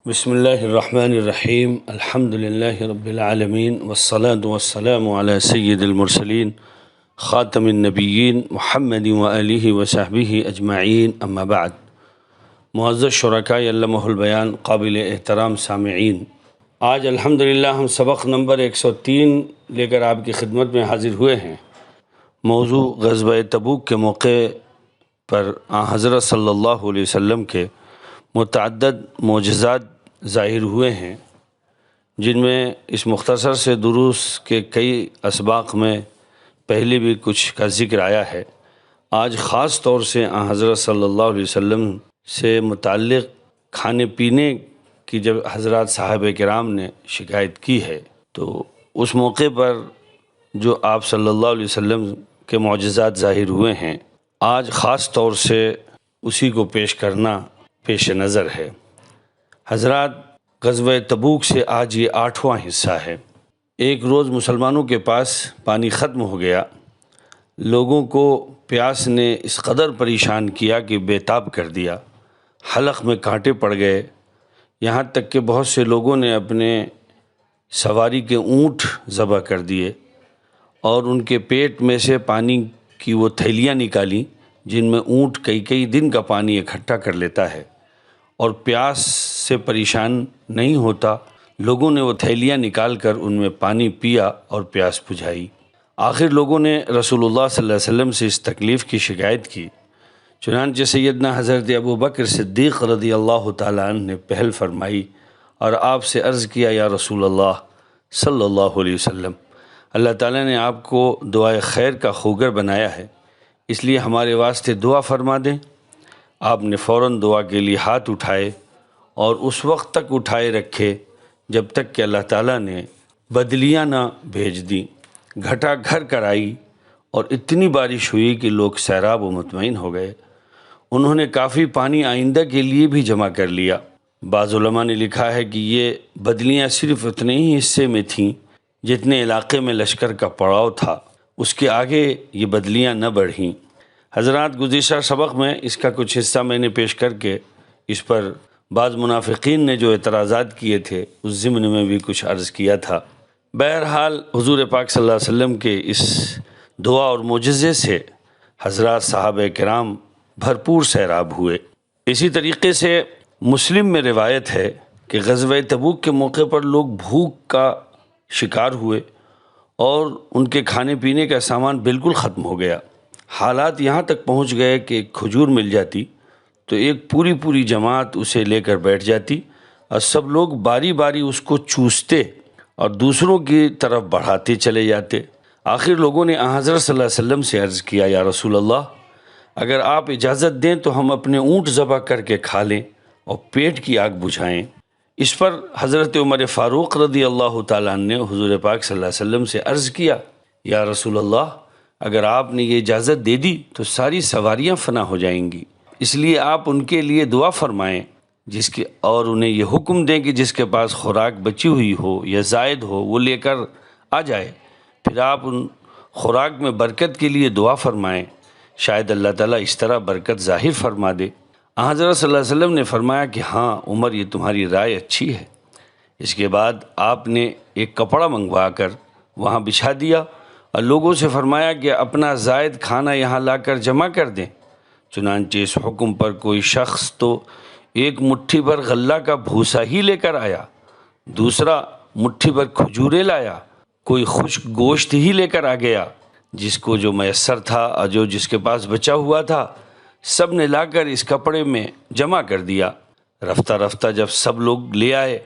بسم اللہ الرحمن الرحیم الحمد للہ رب العالمین والصلاة والسلام علی سید المرسلین خاتم النبیین محمد وآلہ وصحبہ اجمعین اما بعد۔ معزز شرکاء علمہ البیان، قابل احترام سامعین، آج الحمدللہ ہم سبق نمبر 103 لے کر آپ کی خدمت میں حاضر ہوئے ہیں۔ موضوع غزوہ تبوک کے موقع پر حضرت صلی اللہ علیہ وسلم کے متعدد معجزات ظاہر ہوئے ہیں، جن میں اس مختصر سے دروس کے کئی اسباق میں پہلے بھی کچھ کا ذکر آیا ہے۔ آج خاص طور سے حضرت صلی اللہ علیہ وسلم سے متعلق کھانے پینے کی جب حضرات صحابہ کرام نے شکایت کی ہے تو اس موقع پر جو آپ صلی اللہ علیہ وسلم کے معجزات ظاہر ہوئے ہیں، آج خاص طور سے اسی کو پیش کرنا پیش نظر ہے۔ حضرات، غزوہ تبوک سے آج یہ 8واں حصہ ہے۔ ایک روز مسلمانوں کے پاس پانی ختم ہو گیا، لوگوں کو پیاس نے اس قدر پریشان کیا کہ بے تاب کر دیا، حلق میں کانٹے پڑ گئے، یہاں تک کہ بہت سے لوگوں نے اپنے سواری کے اونٹ ذبح کر دیے اور ان کے پیٹ میں سے پانی کی وہ تھیلیاں نکالیں جن میں اونٹ کئی دن کا پانی اکٹھا کر لیتا ہے، اور پیاس سے پریشان نہیں ہوتا۔ لوگوں نے وہ تھیلیاں نکال کر ان میں پانی پیا اور پیاس بجھائی۔ آخر لوگوں نے رسول اللہ صلی اللہ علیہ وسلم سے اس تکلیف کی شکایت کی، چنانچہ سیدنا حضرت ابو بکر صدیق رضی اللہ تعالیٰ عنہ نے پہل فرمائی اور آپ سے عرض کیا، یا رسول اللہ صلی اللہ علیہ وسلم، اللہ تعالیٰ نے آپ کو دعائے خیر کا خوگر بنایا ہے، اس لیے ہمارے واسطے دعا فرما دیں۔ آپ نے فوراً دعا کے لیے ہاتھ اٹھائے اور اس وقت تک اٹھائے رکھے جب تک کہ اللہ تعالیٰ نے بدلیاں نہ بھیج دیں، گھٹا گھر کر آئی اور اتنی بارش ہوئی کہ لوگ سیراب و مطمئن ہو گئے۔ انہوں نے کافی پانی آئندہ کے لیے بھی جمع کر لیا۔ بعض علماء نے لکھا ہے کہ یہ بدلیاں صرف اتنے ہی حصے میں تھیں جتنے علاقے میں لشکر کا پڑاؤ تھا، اس کے آگے یہ بدلیاں نہ بڑھیں۔ حضرات، گزشتہ سبق میں اس کا کچھ حصہ میں نے پیش کر کے اس پر بعض منافقین نے جو اعتراضات کیے تھے اس ضمن میں بھی کچھ عرض کیا تھا۔ بہرحال حضور پاک صلی اللہ علیہ وسلم کے اس دعا اور معجزے سے حضرات صحابہ کرام بھرپور سیراب ہوئے۔ اسی طریقے سے مسلم میں روایت ہے کہ غزوہ تبوک کے موقع پر لوگ بھوک کا شکار ہوئے اور ان کے کھانے پینے کا سامان بالکل ختم ہو گیا۔ حالات یہاں تک پہنچ گئے کہ ایک کھجور مل جاتی تو ایک پوری جماعت اسے لے کر بیٹھ جاتی اور سب لوگ باری باری اس کو چوستے اور دوسروں کی طرف بڑھاتے چلے جاتے۔ آخر لوگوں نے حضرت صلی اللہ علیہ وسلم سے عرض کیا، یا رسول اللہ، اگر آپ اجازت دیں تو ہم اپنے اونٹ ذبح کر کے کھا لیں اور پیٹ کی آگ بجھائیں۔ اس پر حضرت عمر فاروق رضی اللہ تعالیٰ عنہ نے حضور پاک صلی اللہ علیہ وسلم سے عرض کیا، یا رسول اللہ، اگر آپ نے یہ اجازت دے دی تو ساری سواریاں فنا ہو جائیں گی، اس لیے آپ ان کے لیے دعا فرمائیں اور انہیں یہ حکم دیں کہ جس کے پاس خوراک بچی ہوئی ہو یا زائد ہو وہ لے کر آ جائے، پھر آپ ان خوراک میں برکت کے لیے دعا فرمائیں، شاید اللہ تعالیٰ اس طرح برکت ظاہر فرما دے۔ حضرت صلی اللہ علیہ وسلم نے فرمایا کہ ہاں عمر، یہ تمہاری رائے اچھی ہے۔ اس کے بعد آپ نے ایک کپڑا منگوا کر وہاں بچھا دیا اور لوگوں سے فرمایا کہ اپنا زائد کھانا یہاں لا کر جمع کر دیں۔ چنانچہ اس حکم پر کوئی شخص تو ایک مٹھی بھر غلہ کا بھوسا ہی لے کر آیا، دوسرا مٹھی بھر کھجوریں لایا، کوئی خشک گوشت ہی لے کر آ گیا، جس کو جو میسر تھا اور جس کے پاس بچا ہوا تھا سب نے لا کر اس کپڑے میں جمع کر دیا۔ رفتہ رفتہ جب سب لوگ لے آئے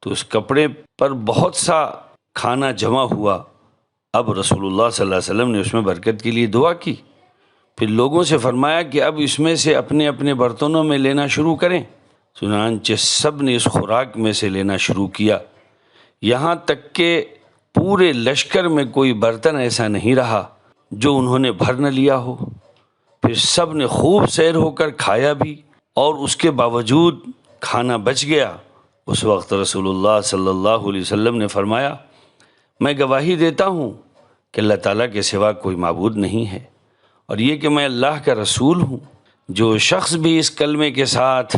تو اس کپڑے پر بہت سا کھانا جمع ہوا۔ اب رسول اللہ صلی اللہ علیہ وسلم نے اس میں برکت کے لیے دعا کی، پھر لوگوں سے فرمایا کہ اب اس میں سے اپنے اپنے برتنوں میں لینا شروع کریں۔ چنانچہ سب نے اس خوراک میں سے لینا شروع کیا، یہاں تک کہ پورے لشکر میں کوئی برتن ایسا نہیں رہا جو انہوں نے بھر نہ لیا ہو۔ پھر سب نے خوب سیر ہو کر کھایا بھی اور اس کے باوجود کھانا بچ گیا۔ اس وقت رسول اللہ صلی اللہ علیہ وسلم نے فرمایا، میں گواہی دیتا ہوں کہ اللہ تعالیٰ کے سوا کوئی معبود نہیں ہے، اور یہ کہ میں اللہ کا رسول ہوں۔ جو شخص بھی اس کلمے کے ساتھ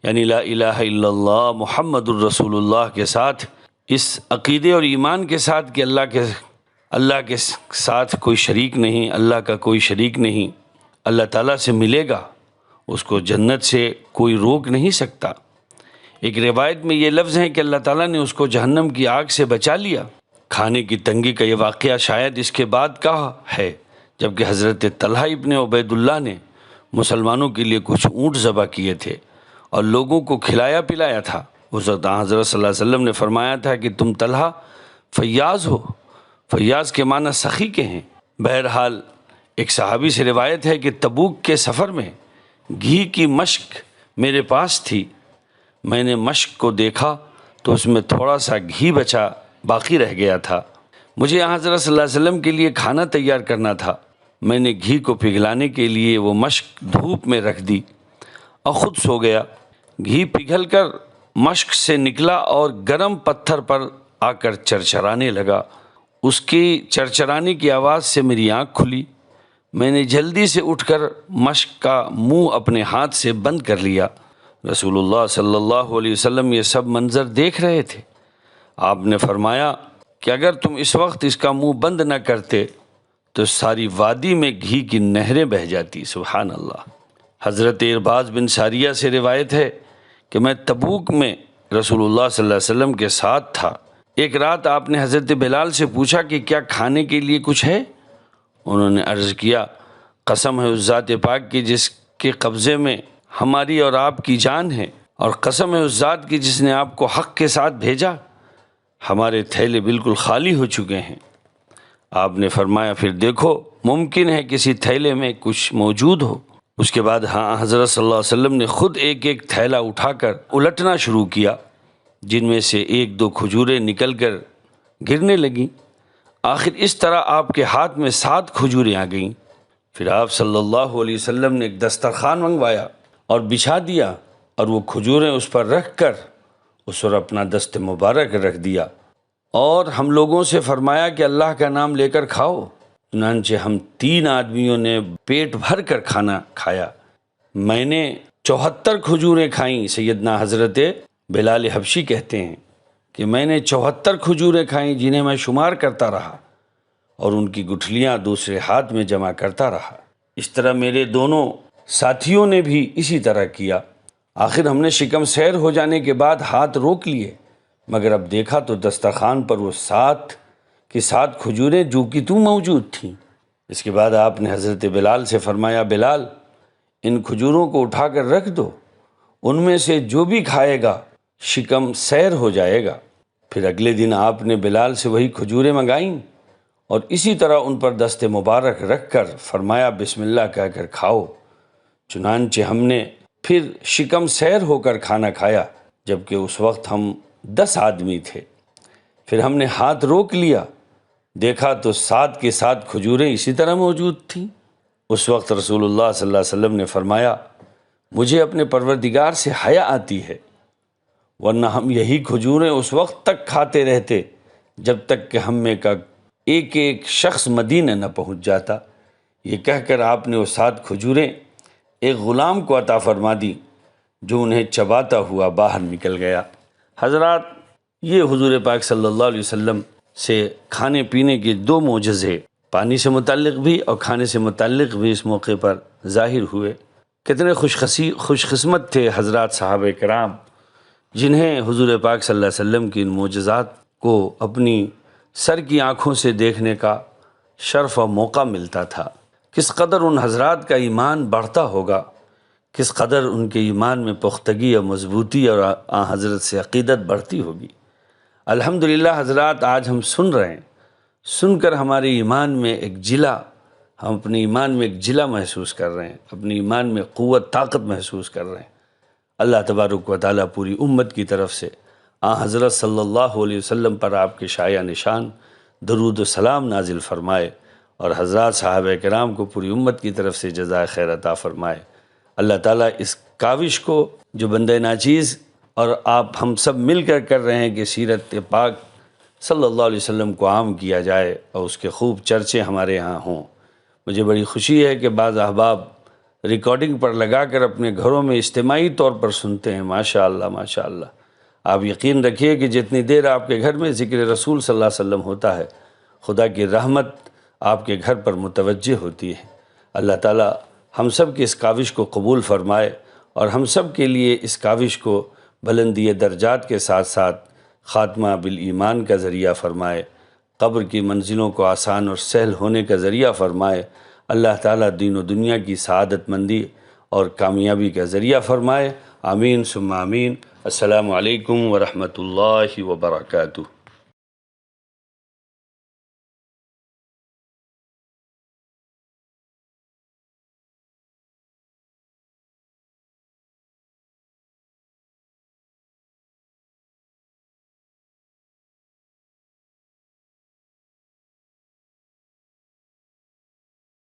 یعنی لا الہ الا اللہ محمد الرسول اللہ کے ساتھ، اس عقیدے اور ایمان کے ساتھ کہ اللہ کے ساتھ کوئی شریک نہیں، اللہ کا کوئی شریک نہیں، اللہ تعالیٰ سے ملے گا، اس کو جنت سے کوئی روک نہیں سکتا۔ ایک روایت میں یہ لفظ ہیں کہ اللہ تعالیٰ نے اس کو جہنم کی آگ سے بچا لیا۔ کھانے کی تنگی کا یہ واقعہ شاید اس کے بعد کا ہے، جبکہ حضرت طلحہ ابن عبید اللہ نے مسلمانوں کے لیے کچھ اونٹ ذبح کیے تھے اور لوگوں کو کھلایا پلایا تھا۔ اس وقت حضرت صلی اللہ علیہ وسلم نے فرمایا تھا کہ تم طلحہ فیاض ہو۔ فیاض کے معنی سخی کے ہیں۔ بہرحال ایک صحابی سے روایت ہے کہ تبوک کے سفر میں گھی کی مشک میرے پاس تھی، میں نے مشک کو دیکھا تو اس میں تھوڑا سا گھی باقی رہ گیا تھا۔ مجھے حضرت صلی اللہ علیہ وسلم کے لیے کھانا تیار کرنا تھا، میں نے گھی کو پگھلانے کے لیے وہ مشک دھوپ میں رکھ دی اور خود سو گیا۔ گھی پگھل کر مشک سے نکلا اور گرم پتھر پر آ کر چرچرانے لگا۔ اس کی چرچرانے کی آواز سے میری آنکھ کھلی، میں نے جلدی سے اٹھ کر مشک کا منہ اپنے ہاتھ سے بند کر لیا۔ رسول اللہ صلی اللہ علیہ وسلم یہ سب منظر دیکھ رہے تھے۔ آپ نے فرمایا کہ اگر تم اس وقت اس کا منہ بند نہ کرتے تو ساری وادی میں گھی کی نہریں بہہ جاتی۔ سبحان اللہ۔ حضرت ارباز بن ساریہ سے روایت ہے کہ میں تبوک میں رسول اللہ صلی اللہ علیہ وسلم کے ساتھ تھا۔ ایک رات آپ نے حضرت بلال سے پوچھا کہ کیا کھانے کے لیے کچھ ہے؟ انہوں نے عرض کیا، قسم ہے اس ذات پاک کی جس کے قبضے میں ہماری اور آپ کی جان ہے، اور قسم ہے اس ذات کی جس نے آپ کو حق کے ساتھ بھیجا، ہمارے تھیلے بالکل خالی ہو چکے ہیں۔ آپ نے فرمایا پھر دیکھو، ممکن ہے کسی تھیلے میں کچھ موجود ہو۔ اس کے بعد حضرت صلی اللہ علیہ وسلم نے خود ایک ایک تھیلا اٹھا کر الٹنا شروع کیا، جن میں سے ایک دو کھجوریں نکل کر گرنے لگیں۔ آخر اس طرح آپ کے ہاتھ میں 7 کھجوریں آ گئیں۔ پھر آپ صلی اللہ علیہ وسلم نے ایک دسترخوان منگوایا اور بچھا دیا، اور وہ کھجوریں اس پر رکھ کر اس پر اپنا دست مبارک رکھ دیا، اور ہم لوگوں سے فرمایا کہ اللہ کا نام لے کر کھاؤ۔ چنانچہ ہم 3 آدمیوں نے پیٹ بھر کر کھانا کھایا۔ میں نے 74 کھجوریں کھائیں۔ سیدنا حضرت بلال حبشی کہتے ہیں کہ میں نے 74 کھجوریں کھائیں، جنہیں میں شمار کرتا رہا اور ان کی گٹھلیاں دوسرے ہاتھ میں جمع کرتا رہا۔ اس طرح میرے دونوں ساتھیوں نے بھی اسی طرح کیا۔ آخر ہم نے شکم سیر ہو جانے کے بعد ہاتھ روک لیے، مگر اب دیکھا تو دسترخوان پر وہ 7 کی 7 کھجوریں جو کی تو موجود تھیں۔ اس کے بعد آپ نے حضرت بلال سے فرمایا، بلال ان کھجوروں کو اٹھا کر رکھ دو، ان میں سے جو بھی کھائے گا شکم سیر ہو جائے گا۔ پھر اگلے دن آپ نے بلال سے وہی کھجوریں منگائیں اور اسی طرح ان پر دست مبارک رکھ کر فرمایا بسم اللہ کہہ کر کھاؤ۔ چنانچہ ہم نے پھر شکم سیر ہو کر کھانا کھایا، جبکہ اس وقت ہم 10 آدمی تھے۔ پھر ہم نے ہاتھ روک لیا، دیکھا تو 7 کی 7 کھجوریں اسی طرح موجود تھیں۔ اس وقت رسول اللہ صلی اللہ علیہ وسلم نے فرمایا، مجھے اپنے پروردگار سے حیا آتی ہے، ورنہ ہم یہی کھجوریں اس وقت تک کھاتے رہتے جب تک کہ ہم میں کا ایک ایک شخص مدینہ نہ پہنچ جاتا۔ یہ کہہ کر آپ نے وہ 7 کھجوریں ایک غلام کو عطا فرما دی، جو انہیں چباتا ہوا باہر نکل گیا۔ حضرات، یہ حضور پاک صلی اللہ علیہ وسلم سے کھانے پینے کے 2 معجزے، پانی سے متعلق بھی اور کھانے سے متعلق بھی اس موقع پر ظاہر ہوئے۔ کتنے خوش قسمت تھے حضرات صحابہ کرام، جنہیں حضور پاک صلی اللہ علیہ وسلم کی ان معجزات کو اپنی سر کی آنکھوں سے دیکھنے کا شرف و موقع ملتا تھا۔ کس قدر ان حضرات کا ایمان بڑھتا ہوگا، کس قدر ان کے ایمان میں پختگی اور مضبوطی اور حضرت سے عقیدت بڑھتی ہوگی۔ الحمدللہ حضرات، آج ہم سن رہے ہیں، سن کر ہمارے ایمان میں ایک جلا، ہم اپنے ایمان میں ایک جلا محسوس کر رہے ہیں، اپنے ایمان میں قوت طاقت محسوس کر رہے ہیں۔ اللہ تبارک و تعالیٰ پوری امت کی طرف سے حضرت صلی اللہ علیہ وسلم پر آپ کے شایع نشان درود و سلام نازل فرمائے، اور حضرات صحابہ کرام کو پوری امت کی طرف سے جزائے خیر عطا فرمائے۔ اللہ تعالیٰ اس کاوش کو جو بندہ ناچیز اور آپ ہم سب مل کر رہے ہیں کہ سیرت پاک صلی اللہ علیہ وسلم کو عام کیا جائے اور اس کے خوب چرچے ہمارے ہاں ہوں۔ مجھے بڑی خوشی ہے کہ بعض احباب ریکارڈنگ پر لگا کر اپنے گھروں میں اجتماعی طور پر سنتے ہیں، ماشاءاللہ ماشاءاللہ۔ آپ یقین رکھیے کہ جتنی دیر آپ کے گھر میں ذکر رسول صلی اللہ علیہ وسلم ہوتا ہے، خدا کی رحمت آپ کے گھر پر متوجہ ہوتی ہے۔ اللہ تعالی ہم سب کی اس کاوش کو قبول فرمائے اور ہم سب کے لیے اس کاوش کو بلندی درجات کے ساتھ ساتھ خاتمہ بالایمان کا ذریعہ فرمائے، قبر کی منزلوں کو آسان اور سہل ہونے کا ذریعہ فرمائے۔ اللہ تعالیٰ دین و دنیا کی سعادت مندی اور کامیابی کا ذریعہ فرمائے۔ آمین ثم آمین۔ السلام علیکم ورحمۃ اللہ وبرکاتہ۔